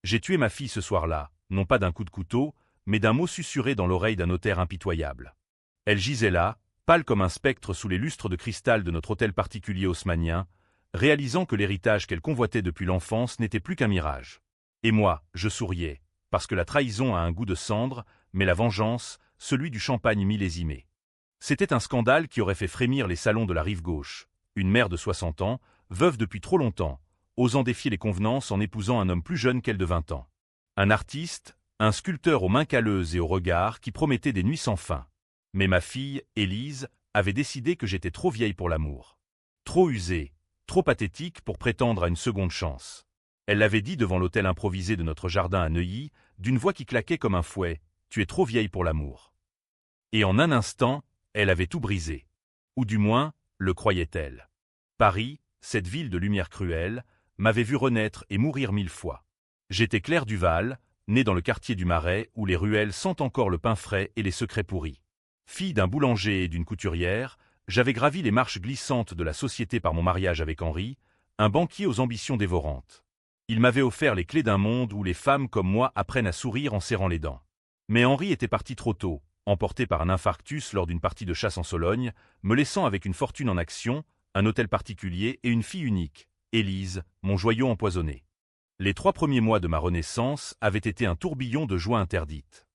J'ai tué ma fille ce soir-là, non pas d'un coup de couteau, mais d'un mot susurré dans l'oreille d'un notaire impitoyable. Elle gisait là, pâle comme un spectre sous les lustres de cristal de notre hôtel particulier haussmannien, réalisant que l'héritage qu'elle convoitait depuis l'enfance n'était plus qu'un mirage. Et moi, je souriais, parce que la trahison a un goût de cendre, mais la vengeance, celui du champagne millésimé. C'était un scandale qui aurait fait frémir les salons de la rive gauche. Une mère de 60 ans, veuve depuis trop longtemps, osant défier les convenances en épousant un homme plus jeune qu'elle de 20 ans. Un artiste, un sculpteur aux mains calleuses et au regard qui promettait des nuits sans fin. Mais ma fille, Élise, avait décidé que j'étais trop vieille pour l'amour. Trop usée, trop pathétique pour prétendre à une seconde chance. Elle l'avait dit devant l'hôtel improvisé de notre jardin à Neuilly, d'une voix qui claquait comme un fouet, « Tu es trop vieille pour l'amour ». Et en un instant, elle avait tout brisé. Ou du moins, le croyait-elle. Paris, cette ville de lumière cruelle, m'avait vu renaître et mourir 1000 fois. J'étais Claire Duval, née dans le quartier du Marais où les ruelles sentent encore le pain frais et les secrets pourris. Fille d'un boulanger et d'une couturière, j'avais gravi les marches glissantes de la société par mon mariage avec Henri, un banquier aux ambitions dévorantes. Il m'avait offert les clés d'un monde où les femmes comme moi apprennent à sourire en serrant les dents. Mais Henri était parti trop tôt, emporté par un infarctus lors d'une partie de chasse en Sologne, me laissant avec une fortune en actions, un hôtel particulier et une fille unique, Élise, mon joyau empoisonné. Les 3 premiers mois de ma renaissance avaient été un tourbillon de joie interdite.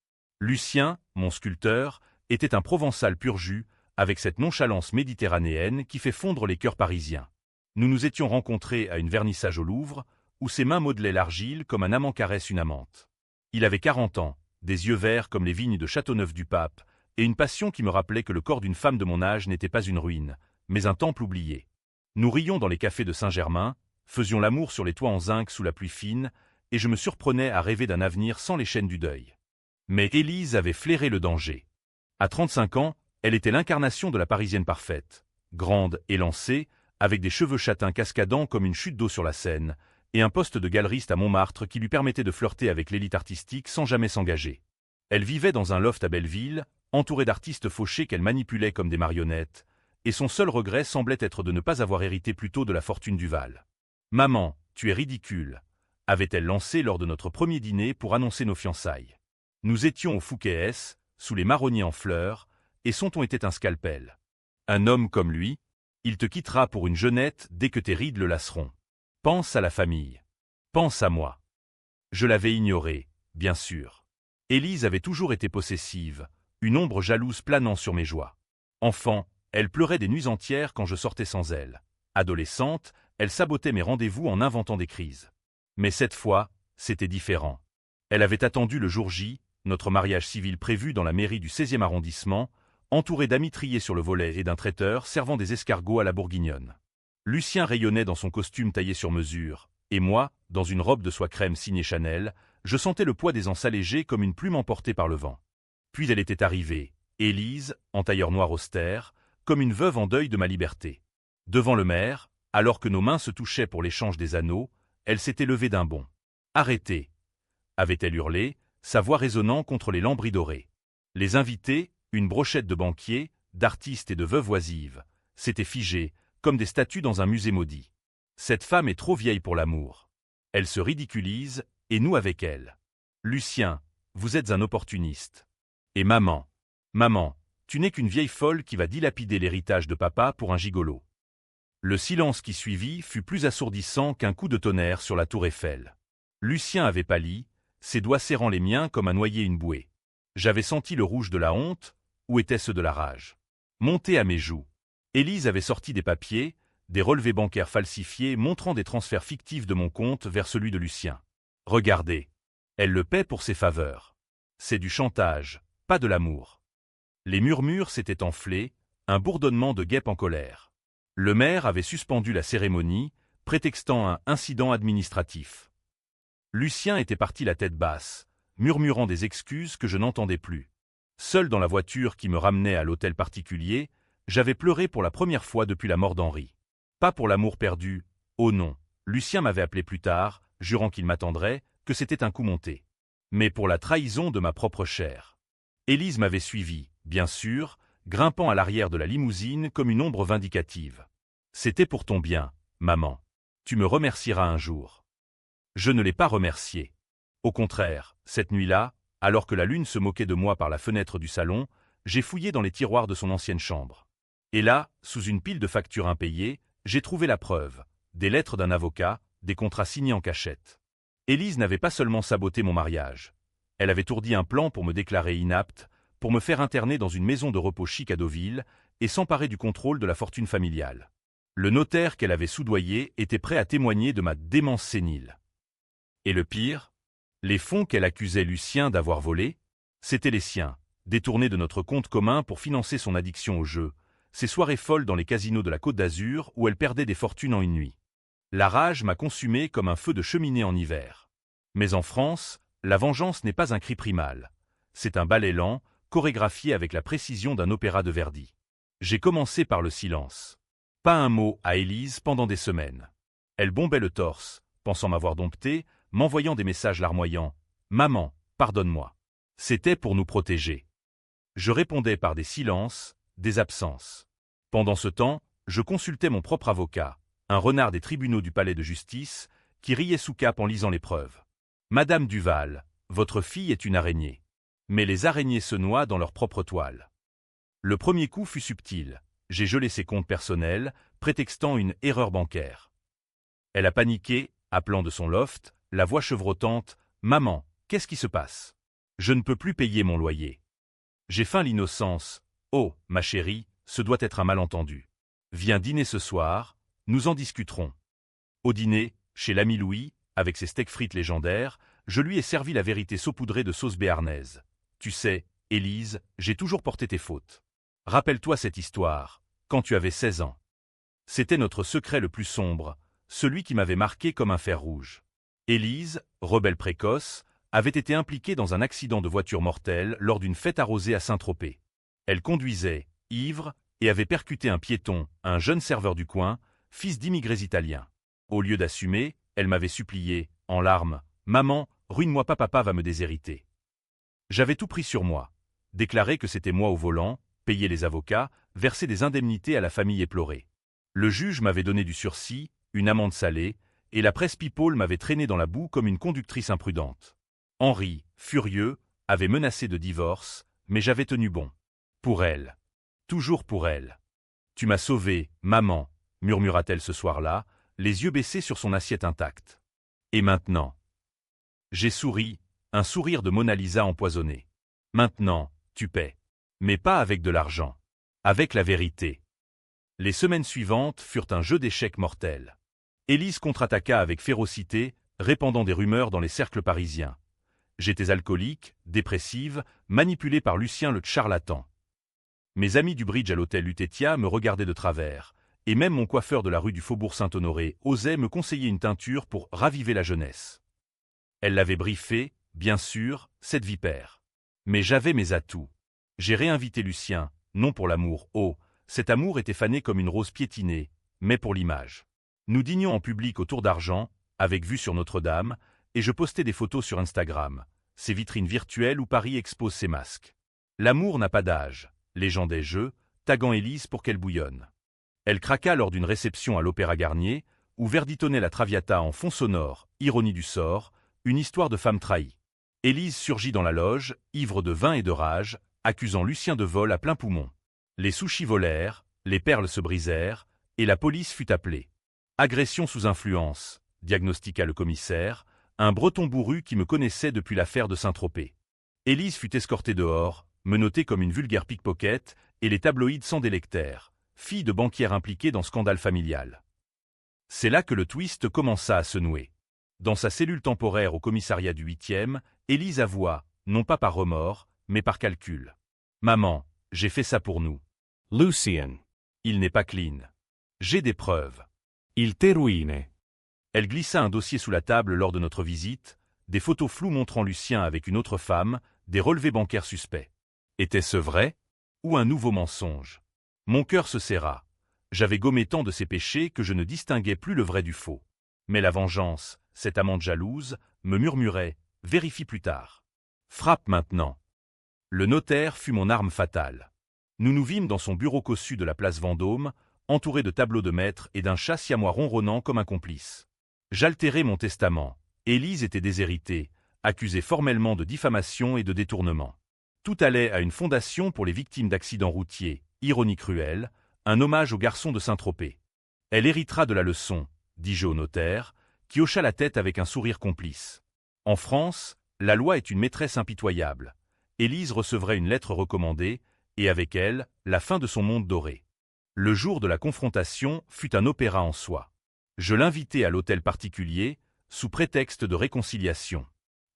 Lucien, mon sculpteur, était un Provençal pur jus, avec cette nonchalance méditerranéenne qui fait fondre les cœurs parisiens. Nous nous étions rencontrés à une vernissage au Louvre, où ses mains modelaient l'argile comme un amant caresse une amante. Il avait 40 ans, des yeux verts comme les vignes de Châteauneuf-du-Pape, et une passion qui me rappelait que le corps d'une femme de mon âge n'était pas une ruine, mais un temple oublié. Nous rions dans les cafés de Saint-Germain, faisions l'amour sur les toits en zinc sous la pluie fine, et je me surprenais à rêver d'un avenir sans les chaînes du deuil. Mais Élise avait flairé le danger. À 35 ans, elle était l'incarnation de la Parisienne parfaite, grande, élancée, avec des cheveux châtains cascadants comme une chute d'eau sur la Seine, et un poste de galeriste à Montmartre qui lui permettait de flirter avec l'élite artistique sans jamais s'engager. Elle vivait dans un loft à Belleville, entourée d'artistes fauchés qu'elle manipulait comme des marionnettes, et son seul regret semblait être de ne pas avoir hérité plus tôt de la fortune Duval. « Maman, tu es ridicule », avait-elle lancé lors de notre premier dîner pour annoncer nos fiançailles. Nous étions au Fouquet-S, sous les marronniers en fleurs, et son ton était un scalpel. Un homme comme lui, il te quittera pour une jeunette dès que tes rides le lasseront. Pense à la famille. Pense à moi. Je l'avais ignoré, bien sûr. Élise avait toujours été possessive, une ombre jalouse planant sur mes joies. Enfant, elle pleurait des nuits entières quand je sortais sans elle. Adolescente, elle sabotait mes rendez-vous en inventant des crises. Mais cette fois, c'était différent. Elle avait attendu le jour J, notre mariage civil prévu dans la mairie du 16e arrondissement, entourée d'amis triés sur le volet et d'un traiteur servant des escargots à la bourguignonne. Lucien rayonnait dans son costume taillé sur mesure, et moi, dans une robe de soie crème signée Chanel, je sentais le poids des anses allégées comme une plume emportée par le vent. Puis elle était arrivée, Élise, en tailleur noir austère, comme une veuve en deuil de ma liberté. Devant le maire, alors que nos mains se touchaient pour l'échange des anneaux, elle s'était levée d'un bond. « Arrêtez !» avait-elle hurlé, sa voix résonnant contre les lambris dorés. Les invités, une brochette de banquiers, d'artistes et de veuves oisives, s'étaient figés, comme des statues dans un musée maudit. Cette femme est trop vieille pour l'amour. Elle se ridiculise, et nous avec elle. Lucien, vous êtes un opportuniste. Et maman, tu n'es qu'une vieille folle qui va dilapider l'héritage de papa pour un gigolo. Le silence qui suivit fut plus assourdissant qu'un coup de tonnerre sur la tour Eiffel. Lucien avait pâli, ses doigts serrant les miens comme un noyé une bouée. J'avais senti le rouge de la honte, ou était-ce de la rage? Monté à mes joues. Élise avait sorti des papiers, des relevés bancaires falsifiés montrant des transferts fictifs de mon compte vers celui de Lucien. Regardez. Elle le paie pour ses faveurs. C'est du chantage, pas de l'amour. Les murmures s'étaient enflés, un bourdonnement de guêpes en colère. Le maire avait suspendu la cérémonie, prétextant un incident administratif. Lucien était parti la tête basse, murmurant des excuses que je n'entendais plus. Seul dans la voiture qui me ramenait à l'hôtel particulier, j'avais pleuré pour la première fois depuis la mort d'Henri. Pas pour l'amour perdu, oh non, Lucien m'avait appelé plus tard, jurant qu'il m'attendrait, que c'était un coup monté. Mais pour la trahison de ma propre chair. Élise m'avait suivi, bien sûr, grimpant à l'arrière de la limousine comme une ombre vindicative. C'était pour ton bien, maman. Tu me remercieras un jour. Je ne l'ai pas remerciée. Au contraire, cette nuit-là, alors que la lune se moquait de moi par la fenêtre du salon, j'ai fouillé dans les tiroirs de son ancienne chambre. Et là, sous une pile de factures impayées, j'ai trouvé la preuve, des lettres d'un avocat, des contrats signés en cachette. Élise n'avait pas seulement saboté mon mariage. Elle avait ourdi un plan pour me déclarer inapte, pour me faire interner dans une maison de repos chic à Deauville et s'emparer du contrôle de la fortune familiale. Le notaire qu'elle avait soudoyé était prêt à témoigner de ma démence sénile. Et le pire, les fonds qu'elle accusait Lucien d'avoir volés, c'étaient les siens, détournés de notre compte commun pour financer son addiction au jeu, ses soirées folles dans les casinos de la Côte d'Azur où elle perdait des fortunes en une nuit. La rage m'a consumé comme un feu de cheminée en hiver. Mais en France, la vengeance n'est pas un cri primal. C'est un ballet lent, chorégraphié avec la précision d'un opéra de Verdi. J'ai commencé par le silence. Pas un mot à Élise pendant des semaines. Elle bombait le torse, pensant m'avoir dompté, m'envoyant des messages larmoyants. « Maman, pardonne-moi. » C'était pour nous protéger. Je répondais par des silences, des absences. Pendant ce temps, je consultais mon propre avocat, un renard des tribunaux du palais de justice, qui riait sous cape en lisant les preuves. « Madame Duval, votre fille est une araignée. » Mais les araignées se noient dans leur propre toile. Le premier coup fut subtil. J'ai gelé ses comptes personnels, prétextant une erreur bancaire. Elle a paniqué, appelant de son loft, la voix chevrotante « Maman, qu'est-ce qui se passe? Je ne peux plus payer mon loyer. » J'ai feint l'innocence. « Oh, ma chérie, ce doit être un malentendu. Viens dîner ce soir, nous en discuterons. » Au dîner, chez l'ami Louis, avec ses steaks frites légendaires, je lui ai servi la vérité saupoudrée de sauce béarnaise. « Tu sais, Élise, j'ai toujours porté tes fautes. Rappelle-toi cette histoire, quand tu avais 16 ans. C'était notre secret le plus sombre, celui qui m'avait marqué comme un fer rouge. Élise, rebelle précoce, avait été impliquée dans un accident de voiture mortel lors d'une fête arrosée à Saint-Tropez. Elle conduisait, ivre, et avait percuté un piéton, un jeune serveur du coin, fils d'immigrés italiens. Au lieu d'assumer, elle m'avait supplié, en larmes, « Maman, ruine-moi pas, papa va me déshériter. » J'avais tout pris sur moi, déclaré que c'était moi au volant, payé les avocats, versé des indemnités à la famille éplorée. Le juge m'avait donné du sursis, une amende salée, et la presse people m'avait traîné dans la boue comme une conductrice imprudente. Henri, furieux, avait menacé de divorce, mais j'avais tenu bon. Pour elle. Toujours pour elle. « Tu m'as sauvé, maman, » murmura-t-elle ce soir-là, les yeux baissés sur son assiette intacte. Et maintenant? J'ai souri, un sourire de Mona Lisa empoisonné. Maintenant, tu paies. Mais pas avec de l'argent. Avec la vérité. Les semaines suivantes furent un jeu d'échecs mortel. Élise contre-attaqua avec férocité, répandant des rumeurs dans les cercles parisiens. J'étais alcoolique, dépressive, manipulée par Lucien le charlatan. Mes amis du bridge à l'hôtel Lutetia me regardaient de travers, et même mon coiffeur de la rue du Faubourg Saint-Honoré osait me conseiller une teinture pour raviver la jeunesse. Elle l'avait briefé, bien sûr, cette vipère. Mais j'avais mes atouts. J'ai réinvité Lucien, non pour l'amour, oh, cet amour était fané comme une rose piétinée, mais pour l'image. Nous dînions en public autour d'argent, avec vue sur Notre-Dame, et je postais des photos sur Instagram, ces vitrines virtuelles où Paris expose ses masques. L'amour n'a pas d'âge, légendais je, taguant Élise pour qu'elle bouillonne. Elle craqua lors d'une réception à l'Opéra Garnier, où verditonnait la Traviata en fond sonore, ironie du sort, une histoire de femme trahie. Élise surgit dans la loge, ivre de vin et de rage, accusant Lucien de vol à plein poumon. Les sushis volèrent, les perles se brisèrent, et la police fut appelée. Agression sous influence, diagnostiqua le commissaire, un breton bourru qui me connaissait depuis l'affaire de Saint-Tropez. Élise fut escortée dehors, menottée comme une vulgaire pickpocket, et les tabloïds s'en délectèrent, fille de banquière impliquée dans scandale familial. C'est là que le twist commença à se nouer. Dans sa cellule temporaire au commissariat du 8e, Élise avoua, non pas par remords, mais par calcul. « Maman, j'ai fait ça pour nous. » Lucien. Il n'est pas clean. J'ai des preuves. Il te ruine. Elle glissa un dossier sous la table lors de notre visite, des photos floues montrant Lucien avec une autre femme, des relevés bancaires suspects. Était-ce vrai? Ou un nouveau mensonge? Mon cœur se serra. J'avais gommé tant de ses péchés que je ne distinguais plus le vrai du faux. Mais la vengeance, cette amante jalouse, me murmurait « Vérifie plus tard. Frappe maintenant. » Le notaire fut mon arme fatale. Nous nous vîmes dans son bureau cossu de la place Vendôme, entouré de tableaux de maître et d'un chat siamois ronronnant comme un complice. J'altérai mon testament. Élise était déshéritée, accusé formellement de diffamation et de détournement. Tout allait à une fondation pour les victimes d'accidents routiers, ironie cruelle, un hommage au garçon de Saint-Tropez. Elle héritera de la leçon, dis-je au notaire, qui hocha la tête avec un sourire complice. En France, la loi est une maîtresse impitoyable. Élise recevrait une lettre recommandée, et avec elle, la fin de son monde doré. Le jour de la confrontation fut un opéra en soi. Je l'invitai à l'hôtel particulier, sous prétexte de réconciliation.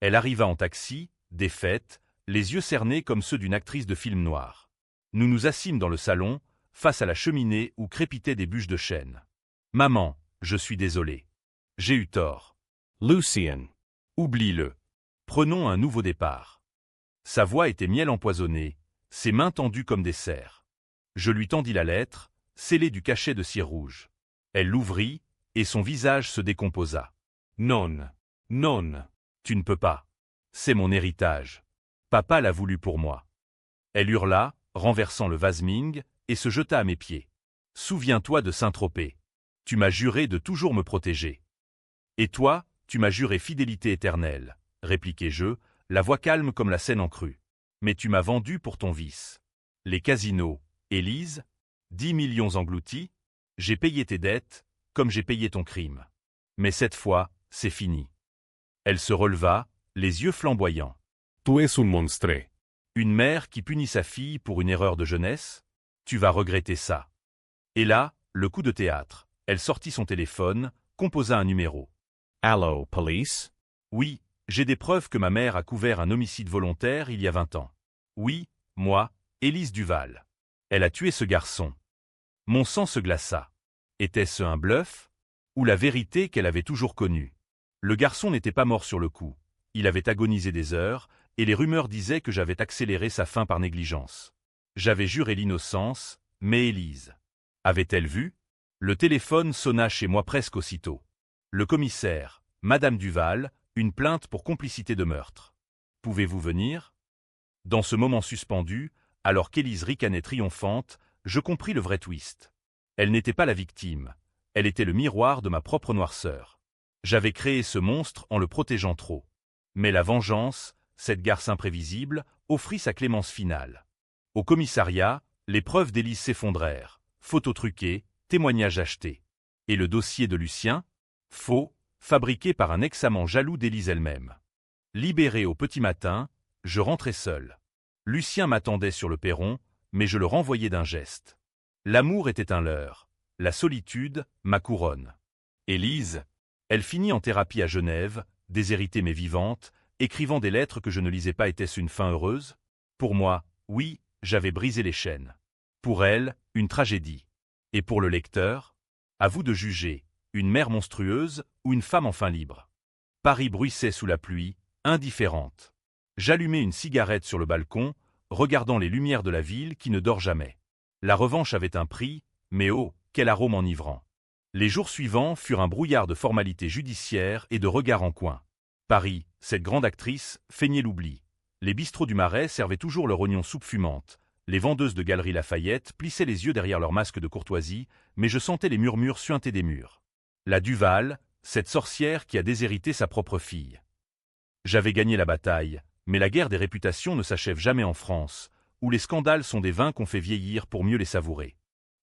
Elle arriva en taxi, défaite, les yeux cernés comme ceux d'une actrice de film noir. Nous nous assîmes dans le salon, face à la cheminée où crépitaient des bûches de chêne. « Maman, je suis désolé. J'ai eu tort. » Lucien. Oublie-le. Prenons un nouveau départ. Sa voix était miel empoisonné, ses mains tendues comme des serres. Je lui tendis la lettre, scellée du cachet de cire rouge. Elle l'ouvrit, et son visage se décomposa. Non. Non. Tu ne peux pas. C'est mon héritage. Papa l'a voulu pour moi. Elle hurla, renversant le vase-ming, et se jeta à mes pieds. Souviens-toi de Saint-Tropez. Tu m'as juré de toujours me protéger. Et toi, tu m'as juré fidélité éternelle, répliquai-je, la voix calme comme la Seine en crue. Mais tu m'as vendu pour ton vice. Les casinos, Élise, 10 millions engloutis, j'ai payé tes dettes, comme j'ai payé ton crime. Mais cette fois, c'est fini. Elle se releva, les yeux flamboyants. Tu es un monstre. Une mère qui punit sa fille pour une erreur de jeunesse? Tu vas regretter ça. Et là, le coup de théâtre. Elle sortit son téléphone, composa un numéro. Allo, police? Oui, j'ai des preuves que ma mère a couvert un homicide volontaire il y a 20 ans. Oui, moi, Élise Duval. Elle a tué ce garçon. Mon sang se glaça. Était-ce un bluff? Ou la vérité qu'elle avait toujours connue? Le garçon n'était pas mort sur le coup. Il avait agonisé des heures, et les rumeurs disaient que j'avais accéléré sa fin par négligence. J'avais juré l'innocence, mais Élise. Avait-elle vu? Le téléphone sonna chez moi presque aussitôt. Le commissaire, Madame Duval, une plainte pour complicité de meurtre. Pouvez-vous venir? Dans ce moment suspendu, alors qu'Élise ricanait triomphante, je compris le vrai twist. Elle n'était pas la victime, elle était le miroir de ma propre noirceur. J'avais créé ce monstre en le protégeant trop. Mais la vengeance, cette garce imprévisible, offrit sa clémence finale. Au commissariat, les preuves d'Élise s'effondrèrent, photos truquées, témoignages achetés. Et le dossier de Lucien? Faux, fabriqué par un ex-amant jaloux d'Élise elle-même. Libéré au petit matin, je rentrais seul. Lucien m'attendait sur le perron, mais je le renvoyais d'un geste. L'amour était un leurre, la solitude, ma couronne. Élise, elle finit en thérapie à Genève, déshéritée mais vivante, écrivant des lettres que je ne lisais pas. Était-ce une fin heureuse? Pour moi, oui, j'avais brisé les chaînes. Pour elle, une tragédie. Et pour le lecteur? À vous de juger, une mère monstrueuse ou une femme enfin libre. Paris bruissait sous la pluie, indifférente. J'allumai une cigarette sur le balcon, regardant les lumières de la ville qui ne dort jamais. La revanche avait un prix, mais oh, quel arôme enivrant. Les jours suivants furent un brouillard de formalités judiciaires et de regards en coin. Paris, cette grande actrice, feignait l'oubli. Les bistrots du Marais servaient toujours leur oignon soupe fumante. Les vendeuses de Galerie Lafayette plissaient les yeux derrière leur masque de courtoisie, mais je sentais les murmures suinter des murs. La Duval, cette sorcière qui a déshérité sa propre fille. J'avais gagné la bataille, mais la guerre des réputations ne s'achève jamais en France, où les scandales sont des vins qu'on fait vieillir pour mieux les savourer.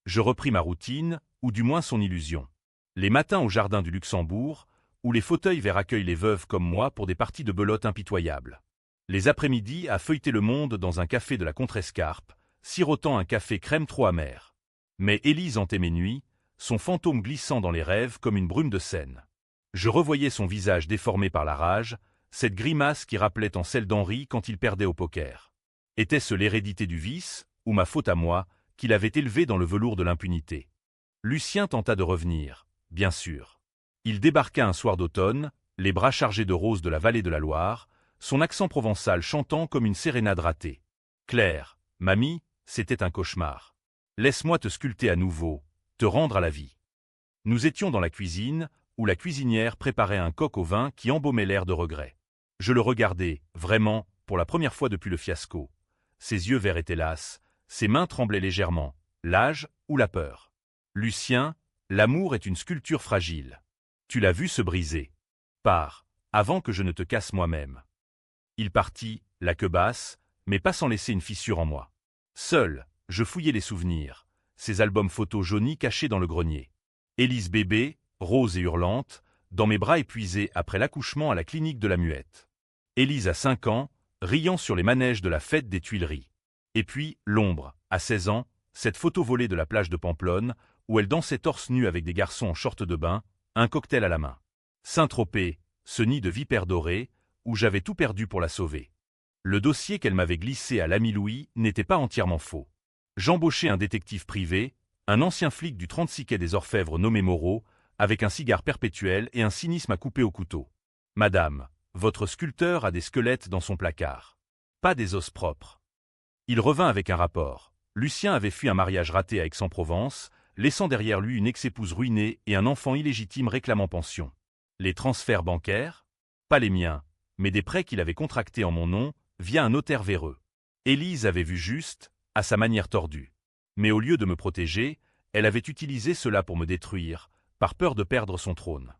Je repris ma routine, ou du moins son illusion. Les matins au jardin du Luxembourg, où les fauteuils verts accueillent les veuves comme moi pour des parties de belote impitoyables. Les après-midi à feuilleter le monde dans un café de la Contrescarpe, sirotant un café crème trop amer. Mais Élise hantait mes nuits, son fantôme glissant dans les rêves comme une brume de Seine. Je revoyais son visage déformé par la rage, cette grimace qui rappelait tant celle d'Henri quand il perdait au poker. Était-ce l'hérédité du vice, ou ma faute à moi, qui l'avait élevé dans le velours de l'impunité? Lucien tenta de revenir, bien sûr. Il débarqua un soir d'automne, les bras chargés de roses de la vallée de la Loire, son accent provençal chantant comme une sérénade ratée. Claire, mamie, c'était un cauchemar. Laisse-moi te sculpter à nouveau, te rendre à la vie. Nous étions dans la cuisine, où la cuisinière préparait un coq au vin qui embaumait l'air de regret. Je le regardais, vraiment, pour la première fois depuis le fiasco. Ses yeux verts étaient lasses, ses mains tremblaient légèrement, l'âge ou la peur. Lucien, l'amour est une sculpture fragile. Tu l'as vu se briser. Pars, avant que je ne te casse moi-même. Il partit, la queue basse, mais pas sans laisser une fissure en moi. Seul, je fouillais les souvenirs, ces albums photos jaunis cachés dans le grenier. Élise bébé, rose et hurlante, dans mes bras épuisés après l'accouchement à la clinique de la Muette. Élise à 5 ans, riant sur les manèges de la fête des Tuileries. Et puis, l'ombre, à 16 ans, cette photo volée de la plage de Pamplonne, où elle dansait torse nu avec des garçons en short de bain, un cocktail à la main. Saint-Tropez, ce nid de vipères dorées, où j'avais tout perdu pour la sauver. Le dossier qu'elle m'avait glissé à l'ami Louis n'était pas entièrement faux. J'embauchais un détective privé, un ancien flic du 36 quai des Orfèvres nommé Moreau, avec un cigare perpétuel et un cynisme à couper au couteau. Madame, votre sculpteur a des squelettes dans son placard. Pas des os propres. Il revint avec un rapport. Lucien avait fui un mariage raté à Aix-en-Provence, laissant derrière lui une ex-épouse ruinée et un enfant illégitime réclamant pension. Les transferts bancaires? Pas les miens, mais des prêts qu'il avait contractés en mon nom, via un notaire véreux. Élise avait vu juste, à sa manière tordue. Mais au lieu de me protéger, elle avait utilisé cela pour me détruire, par peur de perdre son trône.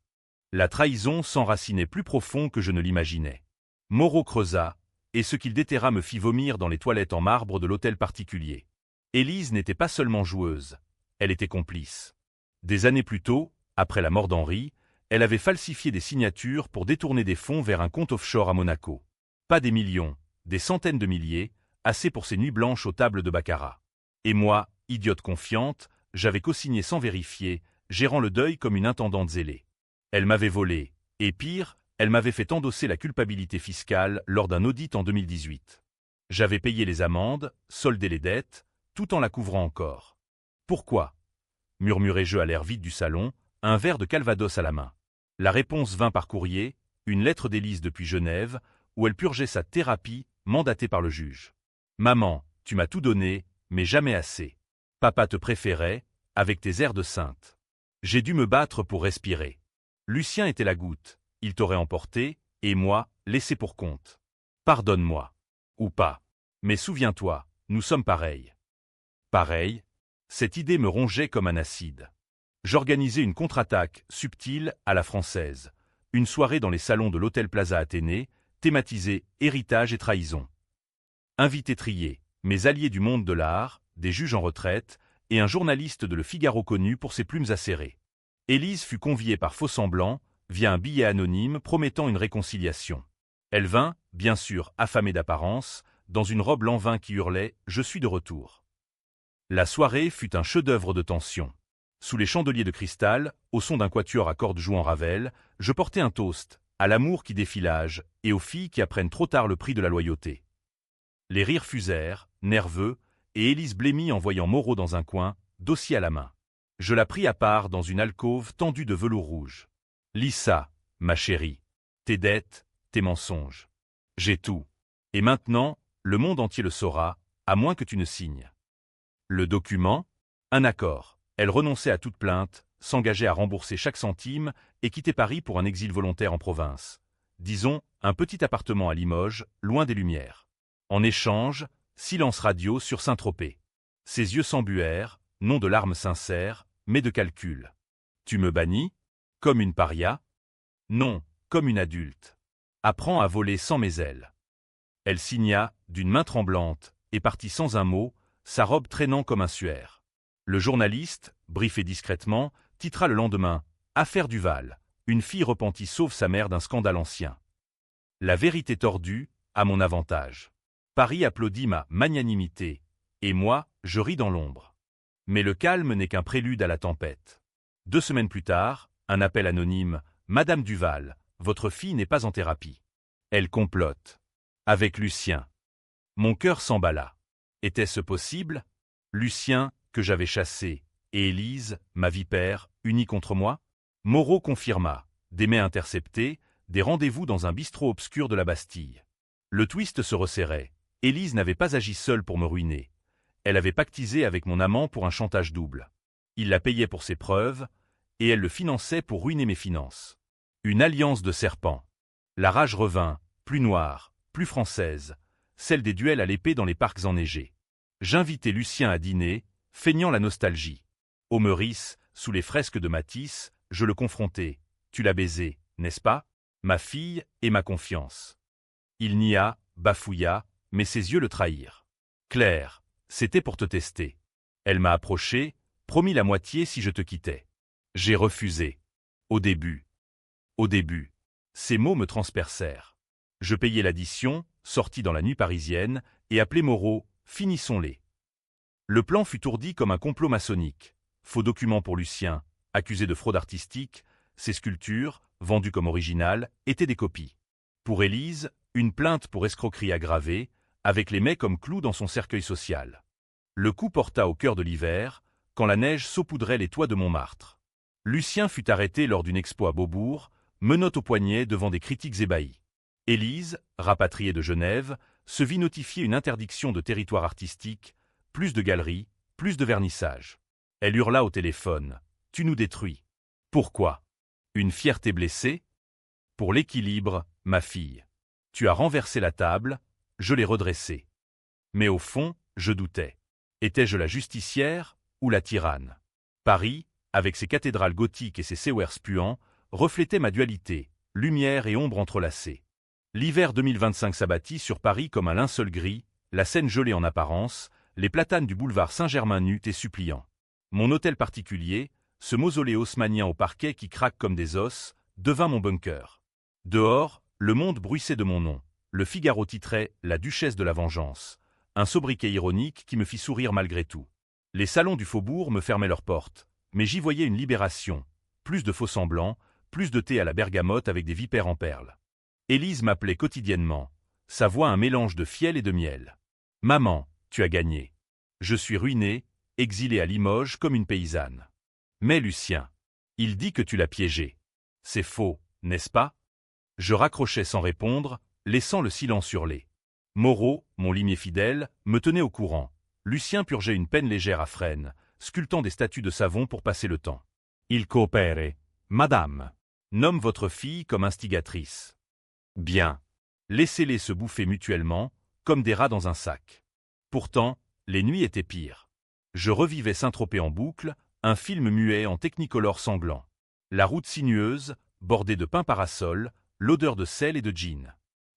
La trahison s'enracinait plus profond que je ne l'imaginais. Moreau creusa, et ce qu'il déterra me fit vomir dans les toilettes en marbre de l'hôtel particulier. Élise n'était pas seulement joueuse, elle était complice. Des années plus tôt, après la mort d'Henri, elle avait falsifié des signatures pour détourner des fonds vers un compte offshore à Monaco. Pas des millions, des centaines de milliers, assez pour ses nuits blanches aux tables de baccarat. Et moi, idiote confiante, j'avais co-signé sans vérifier, gérant le deuil comme une intendante zélée. Elle m'avait volé, et pire, elle m'avait fait endosser la culpabilité fiscale lors d'un audit en 2018. J'avais payé les amendes, soldé les dettes, tout en la couvrant encore. Pourquoi? Murmurai-je à l'air vide du salon, un verre de Calvados à la main. La réponse vint par courrier, une lettre d'Élise depuis Genève, où elle purgeait sa thérapie, mandatée par le juge. Maman, tu m'as tout donné, mais jamais assez. Papa te préférait, avec tes airs de sainte. J'ai dû me battre pour respirer. Lucien était la goutte, il t'aurait emporté, et moi, laissé pour compte. Pardonne-moi. Ou pas. Mais souviens-toi, nous sommes pareils. Pareil, cette idée me rongeait comme un acide. J'organisais une contre-attaque, subtile, à la française. Une soirée dans les salons de l'Hôtel Plaza Athénée, thématisée héritage et trahison. Invités triés, mes alliés du monde de l'art, des juges en retraite, et un journaliste de Le Figaro connu pour ses plumes acérées. Élise fut conviée par faux-semblant, via un billet anonyme promettant une réconciliation. Elle vint, bien sûr affamée d'apparence, dans une robe lanvin qui hurlait « Je suis de retour ». La soirée fut un chef-d'œuvre de tension. Sous les chandeliers de cristal, au son d'un quatuor à cordes jouant Ravel, je portais un toast, à l'amour qui défie l'âge, et aux filles qui apprennent trop tard le prix de la loyauté. Les rires fusèrent, nerveux, et Élise blêmit en voyant Moreau dans un coin, dossier à la main. Je la pris à part dans une alcôve tendue de velours rouge. « Lis ça, ma chérie. Tes dettes, tes mensonges. J'ai tout. Et maintenant, le monde entier le saura, à moins que tu ne signes. » Le document? Un accord. Elle renonçait à toute plainte, s'engageait à rembourser chaque centime et quittait Paris pour un exil volontaire en province. Disons, un petit appartement à Limoges, loin des lumières. En échange, silence radio sur Saint-Tropez. Ses yeux s'embuèrent, non de larmes sincères, mais de calcul. Tu me bannis? Comme une paria? Non, comme une adulte. Apprends à voler sans mes ailes. Elle signa, d'une main tremblante, et partit sans un mot, sa robe traînant comme un suaire. Le journaliste, briefé discrètement, titra le lendemain « Affaire Duval. Une fille repentie sauve sa mère d'un scandale ancien. » La vérité tordue, à mon avantage. Paris applaudit ma magnanimité, et moi, je ris dans l'ombre. Mais le calme n'est qu'un prélude à la tempête. 2 semaines plus tard, un appel anonyme « Madame Duval, votre fille n'est pas en thérapie. » Elle complote. Avec Lucien. Mon cœur s'emballa. Était-ce possible? Lucien, que j'avais chassé, et Élise, ma vipère, unie contre moi? Moreau confirma, des mails interceptés, des rendez-vous dans un bistrot obscur de la Bastille. Le twist se resserrait. Élise n'avait pas agi seule pour me ruiner. Elle avait pactisé avec mon amant pour un chantage double. Il la payait pour ses preuves, et elle le finançait pour ruiner mes finances. Une alliance de serpents. La rage revint, plus noire, plus française, celle des duels à l'épée dans les parcs enneigés. J'invitai Lucien à dîner, feignant la nostalgie. Au Meurice, sous les fresques de Matisse, je le confrontai. Tu l'as baisé, n'est-ce pas? Ma fille et ma confiance. Il nia, bafouilla, mais ses yeux le trahirent. Claire, c'était pour te tester. Elle m'a approché, promis la moitié si je te quittais. J'ai refusé. Au début. Au début. Ces mots me transpercèrent. Je payai l'addition, sortis dans la nuit parisienne, et appelai Moreau, finissons-les. Le plan fut ourdi comme un complot maçonnique. Faux documents pour Lucien, accusé de fraude artistique, ses sculptures, vendues comme originales, étaient des copies. Pour Élise, une plainte pour escroquerie aggravée, avec les mets comme clous dans son cercueil social. Le coup porta au cœur de l'hiver, quand la neige saupoudrait les toits de Montmartre. Lucien fut arrêté lors d'une expo à Beaubourg, menottes au poignet devant des critiques ébahis. Élise, rapatriée de Genève, se vit notifier une interdiction de territoire artistique, plus de galeries, plus de vernissage. Elle hurla au téléphone. « Tu nous détruis. » Pourquoi? Une fierté blessée? Pour l'équilibre, ma fille. Tu as renversé la table, je l'ai redressée. Mais au fond, je doutais. Étais-je la justicière ou la tyranne? Paris, avec ses cathédrales gothiques et ses sewers puants, reflétait ma dualité, lumière et ombre entrelacées. L'hiver 2025 s'abattit sur Paris comme un linceul gris, la Seine gelée en apparence, les platanes du boulevard Saint-Germain nus et suppliants. Mon hôtel particulier, ce mausolée haussmannien au parquet qui craque comme des os, devint mon bunker. Dehors, le monde bruissait de mon nom. Le Figaro titrait « La Duchesse de la Vengeance », un sobriquet ironique qui me fit sourire malgré tout. Les salons du faubourg me fermaient leurs portes, mais j'y voyais une libération. Plus de faux-semblants, plus de thé à la bergamote avec des vipères en perles. Élise m'appelait quotidiennement, sa voix un mélange de fiel et de miel. « Maman, tu as gagné. Je suis ruinée, exilée à Limoges comme une paysanne. » Mais Lucien, il dit que tu l'as piégé. C'est faux, n'est-ce pas? Je raccrochais sans répondre, laissant le silence hurler. Moreau, mon limier fidèle, me tenait au courant. Lucien purgeait une peine légère à Fresnes, sculptant des statues de savon pour passer le temps. Il coopère. Madame. Nomme votre fille comme instigatrice. Bien. Laissez-les se bouffer mutuellement, comme des rats dans un sac. Pourtant, les nuits étaient pires. Je revivais Saint-Tropez en boucle, un film muet en technicolor sanglant. La route sinueuse, bordée de pins parasols, l'odeur de sel et de gin.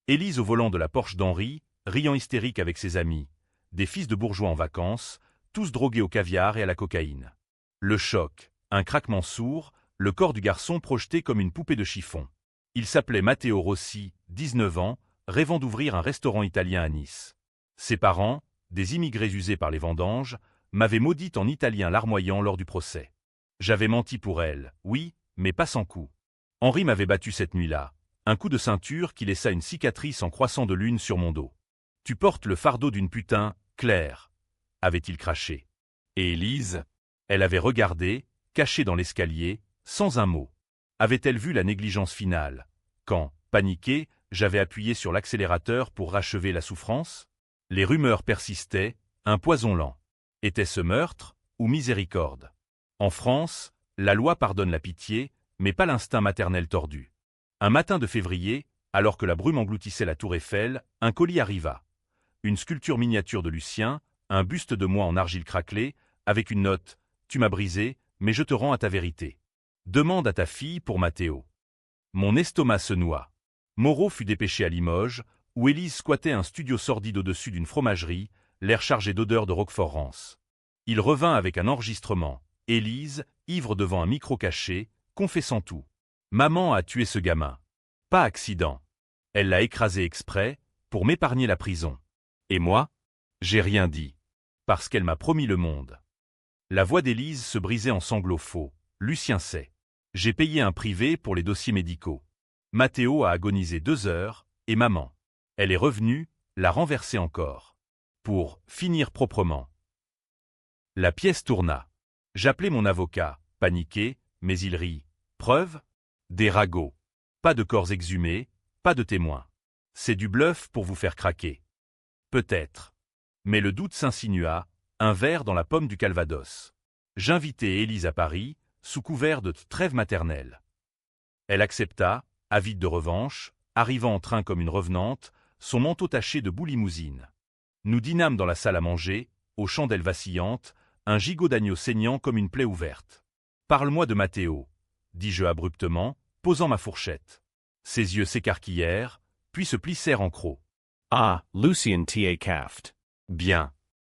Élise au volant de la Porsche d'Henri, riant hystérique avec ses amis. Des fils de bourgeois en vacances, tous drogués au caviar et à la cocaïne. Le choc, un craquement sourd, le corps du garçon projeté comme une poupée de chiffon. Il s'appelait Matteo Rossi, 19 ans, rêvant d'ouvrir un restaurant italien à Nice. Ses parents, des immigrés usés par les vendanges, m'avaient maudite en italien larmoyant lors du procès. J'avais menti pour elle, oui, mais pas sans coup. Henri m'avait battu cette nuit-là, un coup de ceinture qui laissa une cicatrice en croissant de lune sur mon dos. « Tu portes le fardeau d'une putain, Claire », avait-il craché. Et Élise, elle avait regardé, cachée dans l'escalier, sans un mot. Avait-elle vu la négligence finale, quand, paniqué, j'avais appuyé sur l'accélérateur pour rachever la souffrance? Les rumeurs persistaient, un poison lent. Était-ce meurtre ou miséricorde? En France, la loi pardonne la pitié, mais pas l'instinct maternel tordu. Un matin de février, alors que la brume engloutissait la tour Eiffel, un colis arriva. Une sculpture miniature de Lucien, un buste de moi en argile craquelée, avec une note « Tu m'as brisé, mais je te rends à ta vérité. Demande à ta fille pour Matteo. » Mon estomac se noua. Moreau fut dépêché à Limoges, où Élise squattait un studio sordide au-dessus d'une fromagerie, l'air chargé d'odeurs de Roquefort-Rance. Il revint avec un enregistrement. Élise, ivre devant un micro caché, confessant tout. Maman a tué ce gamin. Pas accident. Elle l'a écrasé exprès, pour m'épargner la prison. Et moi? J'ai rien dit. Parce qu'elle m'a promis le monde. La voix d'Élise se brisait en sanglots faux. Lucien sait. J'ai payé un privé pour les dossiers médicaux. Matteo a agonisé 2 heures, et maman. Elle est revenue, l'a renversé encore. Pour finir proprement. La pièce tourna. J'appelai mon avocat, paniqué, mais il rit. Preuve? Des ragots. Pas de corps exhumés, pas de témoins. C'est du bluff pour vous faire craquer. Peut-être. Mais le doute s'insinua, un verre dans la pomme du Calvados. J'invitai Élise à Paris, sous couvert de trêve maternelle. Elle accepta, avide de revanche, arrivant en train comme une revenante, son manteau taché de boue limousine. Nous dînâmes dans la salle à manger, aux chandelles vacillantes, un gigot d'agneau saignant comme une plaie ouverte. « Parle-moi de Matteo », dis-je abruptement, posant ma fourchette. Ses yeux s'écarquillèrent, puis se plissèrent en crocs. Ah, Lucien T.A. Caft. Bien.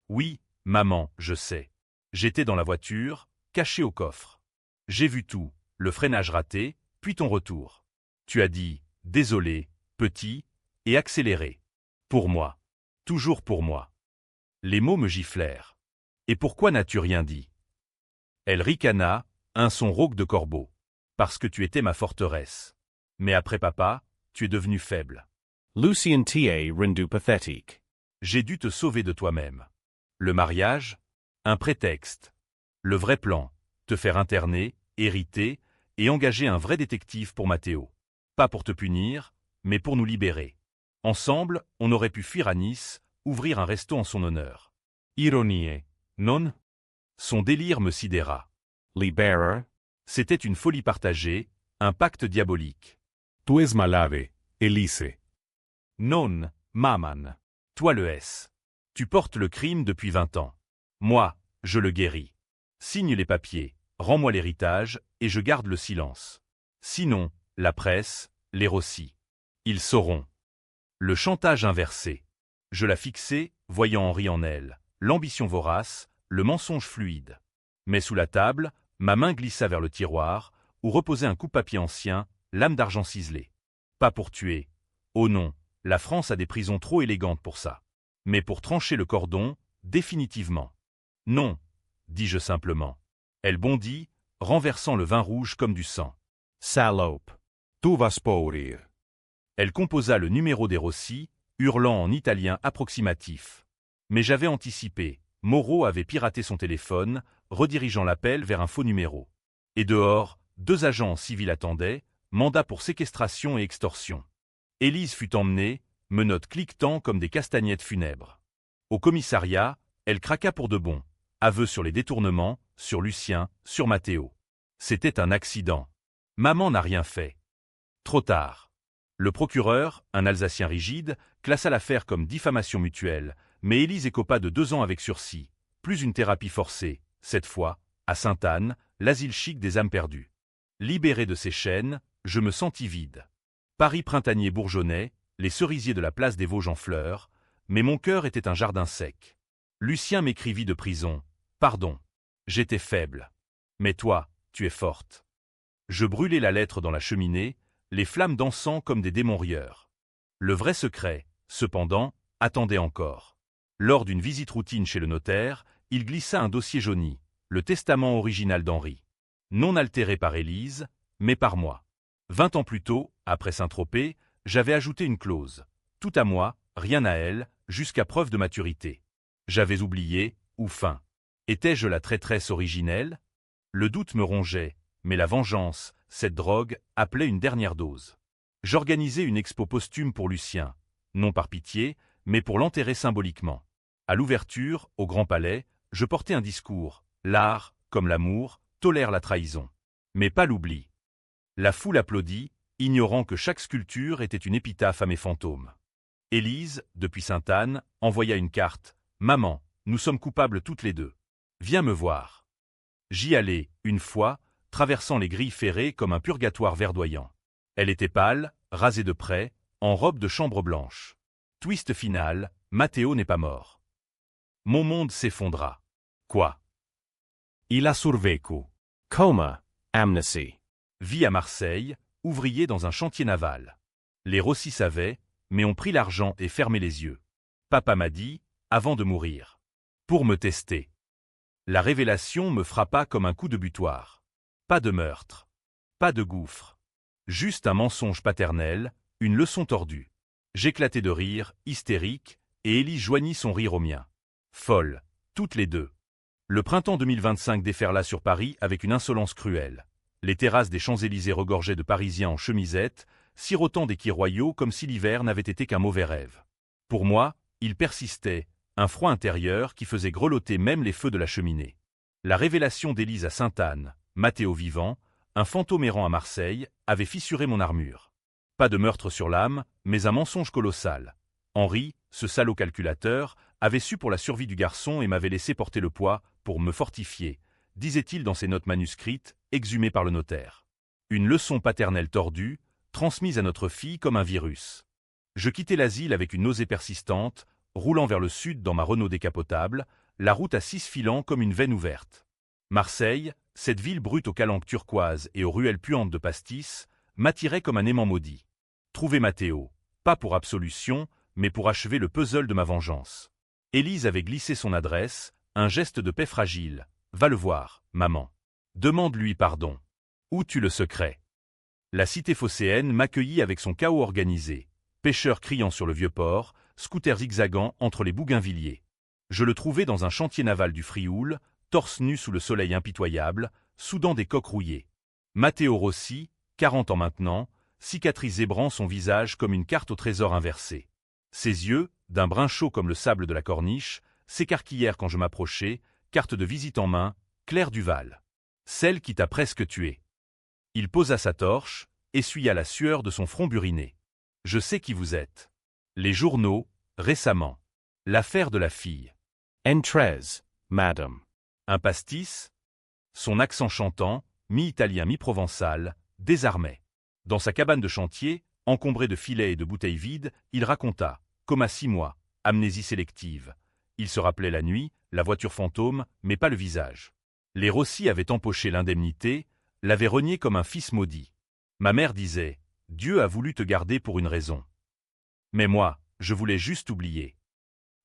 Oui, maman, je sais. J'étais dans la voiture, caché au coffre. J'ai vu tout, le freinage raté, puis ton retour. Tu as dit « désolé, petit » et accéléré. Pour moi. Toujours pour moi. Les mots me giflèrent. Et pourquoi n'as-tu rien dit? Elle ricana, un son rauque de corbeau. Parce que tu étais ma forteresse. Mais après papa, tu es devenu faible. Lucien T.A. rendu pathétique. J'ai dû te sauver de toi-même. Le mariage? Un prétexte. Le vrai plan, te faire interner, hériter, et engager un vrai détective pour Matteo. Pas pour te punir, mais pour nous libérer. Ensemble, on aurait pu fuir à Nice, ouvrir un resto en son honneur. Ironie, non? Son délire me sidéra. Libera. C'était une folie partagée, un pacte diabolique. Tu es malade, Elise. Non, maman. Toi le S. Tu portes le crime depuis 20 ans. Moi, je le guéris. Signe les papiers, rends-moi l'héritage, et je garde le silence. Sinon, la presse, les Rossi. Ils sauront. Le chantage inversé. Je la fixai, voyant Henri en elle, l'ambition vorace, le mensonge fluide. Mais sous la table, ma main glissa vers le tiroir, où reposait un coupe-papier ancien, lame d'argent ciselée. Pas pour tuer. Oh non, la France a des prisons trop élégantes pour ça. Mais pour trancher le cordon, définitivement. Non, dis-je simplement. Elle bondit, renversant le vin rouge comme du sang. Salope. Tu vas mourir. Elle composa le numéro des Rossi, hurlant en italien approximatif. Mais j'avais anticipé. Moreau avait piraté son téléphone, redirigeant l'appel vers un faux numéro. Et dehors, 2 agents en civil attendaient, mandat pour séquestration et extorsion. Élise fut emmenée, menottes cliquetant comme des castagnettes funèbres. Au commissariat, elle craqua pour de bon. Aveu sur les détournements, sur Lucien, sur Matteo. C'était un accident. Maman n'a rien fait. Trop tard. Le procureur, un Alsacien rigide, classa l'affaire comme diffamation mutuelle, mais Élise écopa de 2 ans avec sursis, plus une thérapie forcée, cette fois, à Sainte-Anne, l'asile chic des âmes perdues. Libéré de ses chaînes, je me sentis vide. Paris printanier bourgeonnait, les cerisiers de la place des Vosges en fleurs, mais mon cœur était un jardin sec. Lucien m'écrivit de prison. Pardon. J'étais faible. Mais toi, tu es forte. Je brûlai la lettre dans la cheminée, les flammes dansant comme des démons rieurs. Le vrai secret, cependant, attendait encore. Lors d'une visite routine chez le notaire, il glissa un dossier jauni, le testament original d'Henri. Non altéré par Élise, mais par moi. 20 ans plus tôt, après Saint-Tropez, j'avais ajouté une clause. Tout à moi, rien à elle, jusqu'à preuve de maturité. J'avais oublié, ou faim. Étais-je la traîtresse originelle? Le doute me rongeait, mais la vengeance, cette drogue, appelait une dernière dose. J'organisai une expo posthume pour Lucien, non par pitié, mais pour l'enterrer symboliquement. À l'ouverture, au Grand Palais, je portais un discours. L'art, comme l'amour, tolère la trahison. Mais pas l'oubli. La foule applaudit, ignorant que chaque sculpture était une épitaphe à mes fantômes. Élise, depuis Sainte-Anne, envoya une carte. « Maman, nous sommes coupables toutes les deux. Viens me voir. » J'y allai, une fois, traversant les grilles ferrées comme un purgatoire verdoyant. Elle était pâle, rasée de près, en robe de chambre blanche. Twist final, Matteo n'est pas mort. Mon monde s'effondra. Quoi? Il a survécu. Coma. Amnésie. Vie à Marseille, ouvrier dans un chantier naval. Les Rossi savaient, mais ont pris l'argent et fermé les yeux. Papa m'a dit, avant de mourir. Pour me tester. La révélation me frappa comme un coup de butoir. Pas de meurtre. Pas de gouffre. Juste un mensonge paternel, une leçon tordue. J'éclatai de rire, hystérique, et Élise joignit son rire au mien. Folle, toutes les deux. Le printemps 2025 déferla sur Paris avec une insolence cruelle. Les terrasses des Champs-Élysées regorgeaient de Parisiens en chemisette, sirotant des quais royaux comme si l'hiver n'avait été qu'un mauvais rêve. Pour moi, il persistait, un froid intérieur qui faisait grelotter même les feux de la cheminée. La révélation d'Élise à Sainte-Anne, Matteo vivant, un fantôme errant à Marseille, avait fissuré mon armure. Pas de meurtre sur l'âme, mais un mensonge colossal. Henri, ce salaud calculateur, avait su pour la survie du garçon et m'avait laissé porter le poids pour me fortifier, disait-il dans ses notes manuscrites, exhumées par le notaire. Une leçon paternelle tordue, transmise à notre fille comme un virus. Je quittai l'asile avec une nausée persistante, roulant vers le sud dans ma Renault décapotable, la route à 6 filants comme une veine ouverte. Marseille, cette ville brute aux calanques turquoises et aux ruelles puantes de pastis, m'attirait comme un aimant maudit. Trouver Matteo, pas pour absolution, mais pour achever le puzzle de ma vengeance. Élise avait glissé son adresse, un geste de paix fragile. Va le voir, maman. Demande-lui pardon. Où tue le secret? La cité phocéenne m'accueillit avec son chaos organisé. Pêcheurs criant sur le vieux port, scooters zigzagant entre les bougainvilliers. Je le trouvai dans un chantier naval du Frioul, torse nu sous le soleil impitoyable, soudant des coques rouillées. Matteo Rossi, 40 ans maintenant, cicatrice zébrant son visage comme une carte au trésor inversée. Ses yeux, d'un brun chaud comme le sable de la corniche, s'écarquillèrent quand je m'approchai, carte de visite en main, Claire Duval. Celle qui t'a presque tué. Il posa sa torche, essuya la sueur de son front buriné. Je sais qui vous êtes. Les journaux, récemment. L'affaire de la fille. Entrez, madame. Un pastis? Son accent chantant, mi-italien mi-provençal, désarmait. Dans sa cabane de chantier, encombrée de filets et de bouteilles vides, il raconta, comme à 6 mois, amnésie sélective. Il se rappelait la nuit, la voiture fantôme, mais pas le visage. Les Rossi avaient empoché l'indemnité, l'avaient renié comme un fils maudit. Ma mère disait, Dieu a voulu te garder pour une raison. Mais moi, je voulais juste oublier.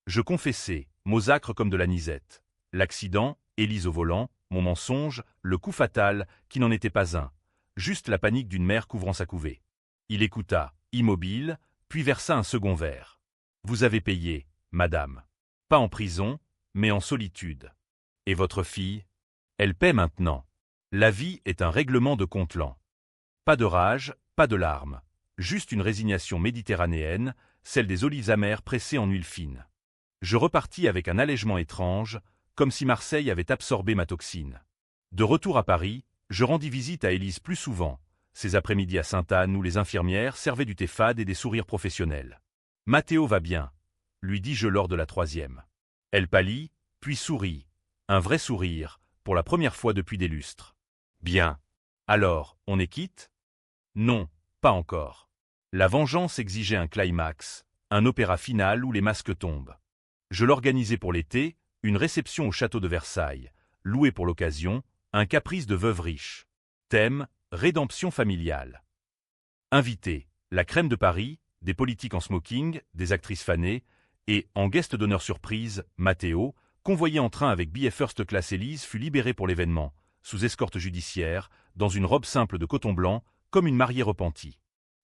Je confessais, mots acres comme de l'anisette. L'accident, Élise au volant, mon mensonge, le coup fatal, qui n'en était pas un. Juste la panique d'une mère couvrant sa couvée. Il écouta, immobile, puis versa un second verre. Vous avez payé, madame. Pas en prison, mais en solitude. Et votre fille? Elle paie maintenant. La vie est un règlement de compte lent. Pas de rage, pas de larmes. Juste une résignation méditerranéenne, celle des olives amères pressées en huile fine. Je repartis avec un allègement étrange, comme si Marseille avait absorbé ma toxine. De retour à Paris, je rendis visite à Élise plus souvent, ces après-midi à Sainte-Anne où les infirmières servaient du thé fade et des sourires professionnels. « Matteo va bien », lui dis-je lors de la 3e. Elle pâlit, puis sourit. Un vrai sourire, pour la première fois depuis des lustres. « Bien. Alors, on est quitte ? » Non, pas encore. La vengeance exigeait un climax, un opéra final où les masques tombent. Je l'organisais pour l'été, une réception au château de Versailles, louée pour l'occasion, un caprice de veuve riche. Thème, rédemption familiale. Invité, la crème de Paris, des politiques en smoking, des actrices fanées, et, en guest d'honneur surprise, Matteo, convoyé en train avec billet first class Élise, fut libéré pour l'événement, sous escorte judiciaire, dans une robe simple de coton blanc, comme une mariée repentie.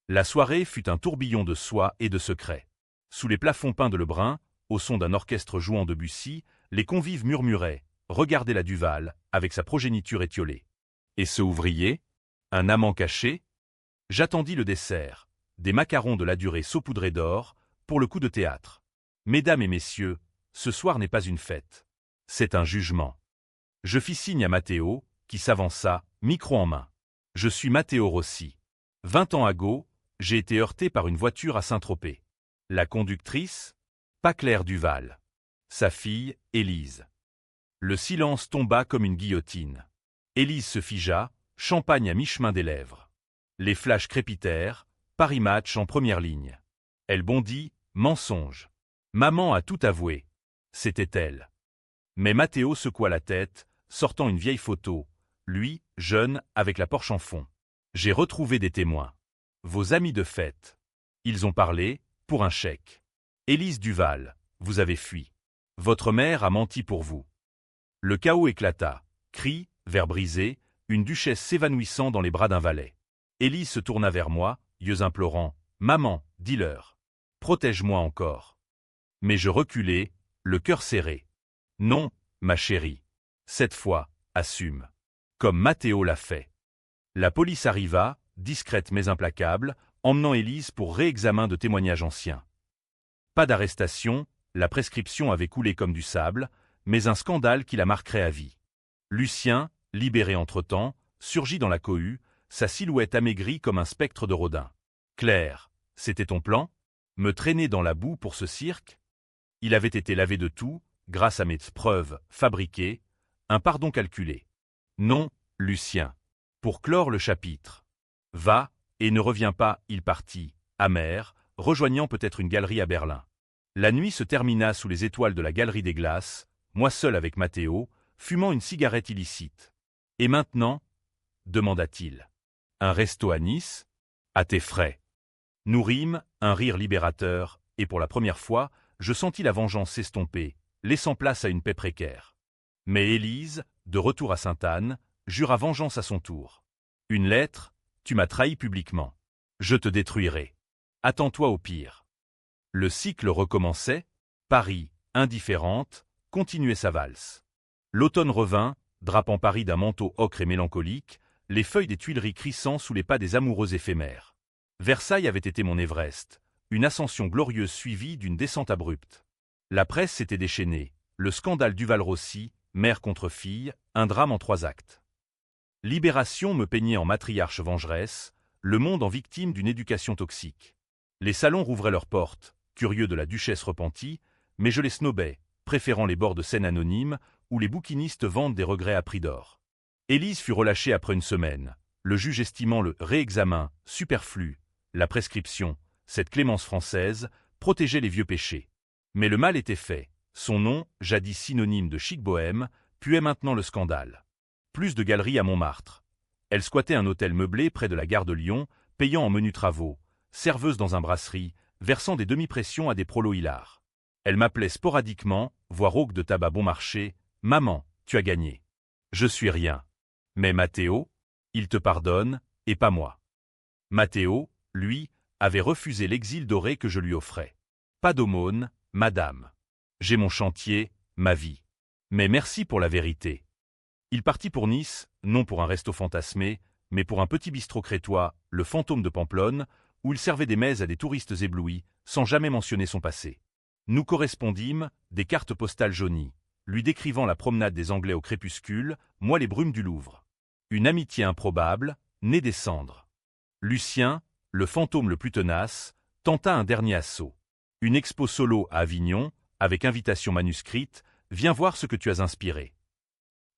La soirée fut un tourbillon de soie et de secrets. Sous les plafonds peints de Lebrun, au son d'un orchestre jouant Debussy, les convives murmuraient, regardaient la Duval, avec sa progéniture étiolée. Et ce ouvrier? Un amant caché? J'attendis le dessert, des macarons de la durée saupoudrés d'or, pour le coup de théâtre. Mesdames et messieurs, ce soir n'est pas une fête. C'est un jugement. Je fis signe à Matteo, qui s'avança, micro en main. Je suis Matteo Rossi. 20 ans ago, j'ai été heurté par une voiture à Saint-Tropez. La conductrice? Pas Claire Duval. Sa fille, Élise. Le silence tomba comme une guillotine. Élise se figea, champagne à mi-chemin des lèvres. Les flashs crépitèrent, Paris Match en première ligne. Elle bondit, mensonge. Maman a tout avoué. C'était elle. Mais Matteo secoua la tête, sortant une vieille photo, lui, jeune, avec la Porsche en fond. J'ai retrouvé des témoins. Vos amis de fête. Ils ont parlé, pour un chèque. Élise Duval, vous avez fui. Votre mère a menti pour vous. Le chaos éclata. Cris, verre brisé, une duchesse s'évanouissant dans les bras d'un valet. Élise se tourna vers moi, yeux implorants. Maman, dis-leur. Protège-moi encore. Mais je reculai, le cœur serré. Non, ma chérie. Cette fois, assume. Comme Matteo l'a fait. La police arriva, discrète mais implacable, emmenant Élise pour réexamen de témoignages anciens. Pas d'arrestation, la prescription avait coulé comme du sable, mais un scandale qui la marquerait à vie. Lucien, libéré entre-temps, surgit dans la cohue, sa silhouette amaigrie comme un spectre de Rodin. Claire, c'était ton plan? Me traîner dans la boue pour ce cirque? Il avait été lavé de tout, grâce à mes preuves fabriquées, un pardon calculé. Non, Lucien. Pour clore le chapitre. Va, et ne reviens pas, il partit, amer, rejoignant peut-être une galerie à Berlin. La nuit se termina sous les étoiles de la galerie des glaces, moi seul avec Matteo, fumant une cigarette illicite. « Et maintenant » demanda-t-il. « Un resto à Nice ? À tes frais. » Nous rîmes, un rire libérateur, et pour la première fois, je sentis la vengeance s'estomper, laissant place à une paix précaire. Mais Élise, de retour à Sainte-Anne, jura vengeance à son tour. « Une lettre, tu m'as trahi publiquement. Je te détruirai. Attends-toi au pire. » Le cycle recommençait, Paris, indifférente, continuait sa valse. L'automne revint, drapant Paris d'un manteau ocre et mélancolique, les feuilles des Tuileries crissant sous les pas des amoureux éphémères. Versailles avait été mon Everest, une ascension glorieuse suivie d'une descente abrupte. La presse s'était déchaînée, le scandale Duval-Rossi, mère contre fille, un drame en 3 actes. Libération me peignait en matriarche vengeresse, le monde en victime d'une éducation toxique. Les salons rouvraient leurs portes, curieux de la duchesse repentie, mais je les snobais, préférant les bords de scène anonymes où les bouquinistes vendent des regrets à prix d'or. Élise fut relâchée après une semaine, le juge estimant le réexamen superflu, la prescription, cette clémence française, protégeait les vieux péchés. Mais le mal était fait, son nom, jadis synonyme de chic bohème, puait maintenant le scandale. Plus de galeries à Montmartre. Elle squattait un hôtel meublé près de la gare de Lyon, payant en menus travaux, serveuse dans un brasserie, versant des demi-pressions à des prolos hilars. Elle m'appelait sporadiquement, voire rauque de tabac bon marché, « Maman, tu as gagné. » Je suis rien. Mais Matteo, il te pardonne, et pas moi. Matteo, lui, avait refusé l'exil doré que je lui offrais. Pas d'aumône, madame. J'ai mon chantier, ma vie. Mais merci pour la vérité. Il partit pour Nice, non pour un resto fantasmé, mais pour un petit bistrot crétois, le Fantôme de Pamplonne, où il servait des mets à des touristes éblouis, sans jamais mentionner son passé. Nous correspondîmes, des cartes postales jaunies, lui décrivant la promenade des Anglais au crépuscule, moi les brumes du Louvre. Une amitié improbable, née des cendres. Lucien, le fantôme le plus tenace, tenta un dernier assaut. Une expo solo à Avignon, avec invitation manuscrite, viens voir ce que tu as inspiré.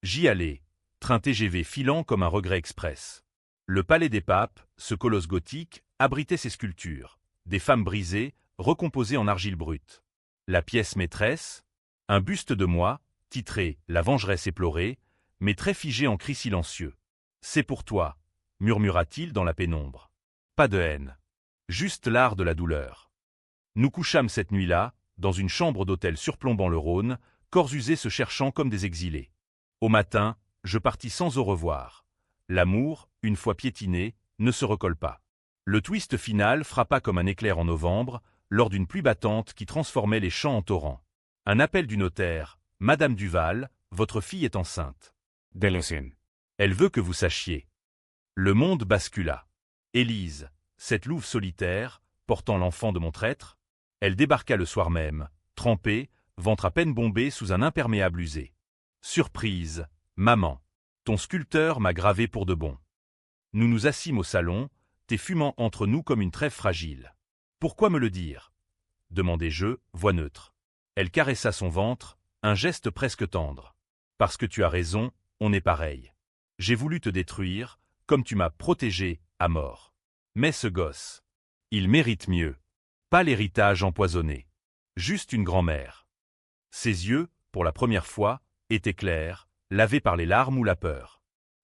J'y allais, train TGV filant comme un regret express. Le palais des papes, ce colosse gothique, abritait ses sculptures, des femmes brisées, recomposées en argile brute. La pièce maîtresse, un buste de moi, titré « La vengeresse éplorée », mais très figé en cris silencieux. « C'est pour toi », murmura-t-il dans la pénombre. Pas de haine. Juste l'art de la douleur. Nous couchâmes cette nuit-là, dans une chambre d'hôtel surplombant le Rhône, corps usés se cherchant comme des exilés. Au matin, je partis sans au revoir. L'amour, une fois piétiné, ne se recolle pas. Le twist final frappa comme un éclair en novembre, lors d'une pluie battante qui transformait les champs en torrents. Un appel du notaire. « Madame Duval, votre fille est enceinte. » Deleucin. Elle veut que vous sachiez. Le monde bascula. Élise, cette louve solitaire, portant l'enfant de mon traître, elle débarqua le soir même, trempée, ventre à peine bombé sous un imperméable usé. Surprise, maman, ton sculpteur m'a gravé pour de bon. Nous nous assîmes au salon, tes fumant entre nous comme une trêve fragile. Pourquoi me le dire ? Demandai-je, voix neutre. Elle caressa son ventre, un geste presque tendre. Parce que tu as raison, on est pareil. J'ai voulu te détruire, comme tu m'as protégé, à mort. Mais ce gosse, il mérite mieux. Pas l'héritage empoisonné. Juste une grand-mère. Ses yeux, pour la première fois, étaient clairs, lavés par les larmes ou la peur.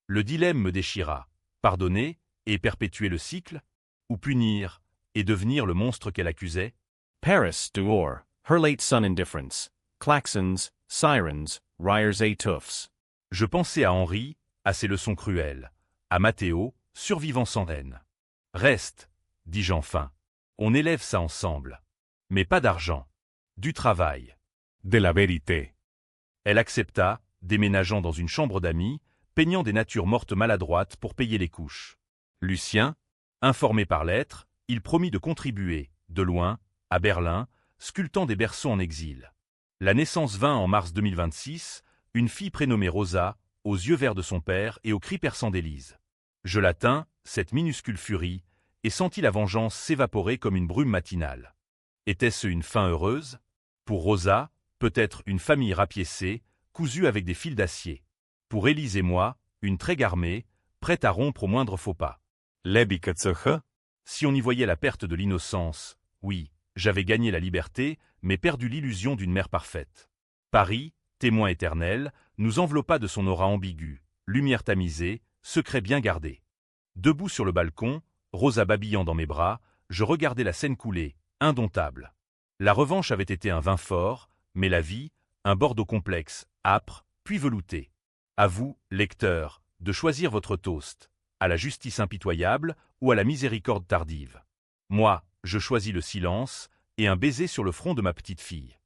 Le dilemme me déchira. Pardonner et perpétuer le cycle, ou punir et devenir le monstre qu'elle accusait? Paris, dehors, her late son indifference, klaxons, sirens, rires et touffes. Je pensais à Henri, à ses leçons cruelles, à Matteo, survivant sans haine. Reste, dis-je enfin, on élève ça ensemble. Mais pas d'argent. Du travail. De la vérité. Elle accepta, déménageant dans une chambre d'amis, peignant des natures mortes maladroites pour payer les couches. Lucien, informé par lettre, il promit de contribuer, de loin, à Berlin, sculptant des berceaux en exil. La naissance vint en mars 2026, une fille prénommée Rosa, aux yeux verts de son père et aux cris perçants d'Élise. Je la tins, cette minuscule furie, et sentis la vengeance s'évaporer comme une brume matinale. Était-ce une fin heureuse? Pour Rosa, peut-être une famille rapiécée, cousue avec des fils d'acier. Pour Élise et moi, une trégue armée, prête à rompre au moindre faux pas. Lebikatsuche. Si on y voyait la perte de l'innocence, Oui, j'avais gagné la liberté, mais perdu l'illusion d'une mère parfaite. Paris, témoin éternel, nous enveloppa de son aura ambiguë, lumière tamisée, secret bien gardé. Debout sur le balcon, Rosa babillant dans mes bras, je regardais la scène couler, indomptable. La revanche avait été un vin fort, mais la vie, un Bordeaux complexe, âpre, puis velouté. À vous, lecteurs, de choisir votre toast, à la justice impitoyable ou à la miséricorde tardive. Moi, je choisis le silence et un baiser sur le front de ma petite fille.